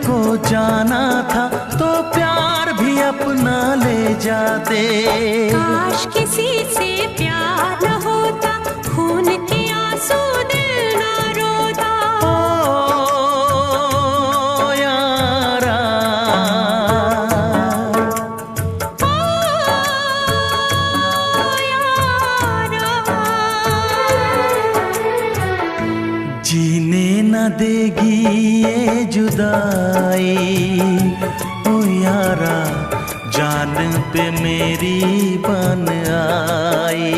को जाना था तो प्यार भी अपना ले जाते। काश किसी से प्यार न होता, खून के आंसू दिल ना रोता। ओ यारा, जीने न देगी ये जुदाई। ओ यारा, जान पे मेरी बन आई।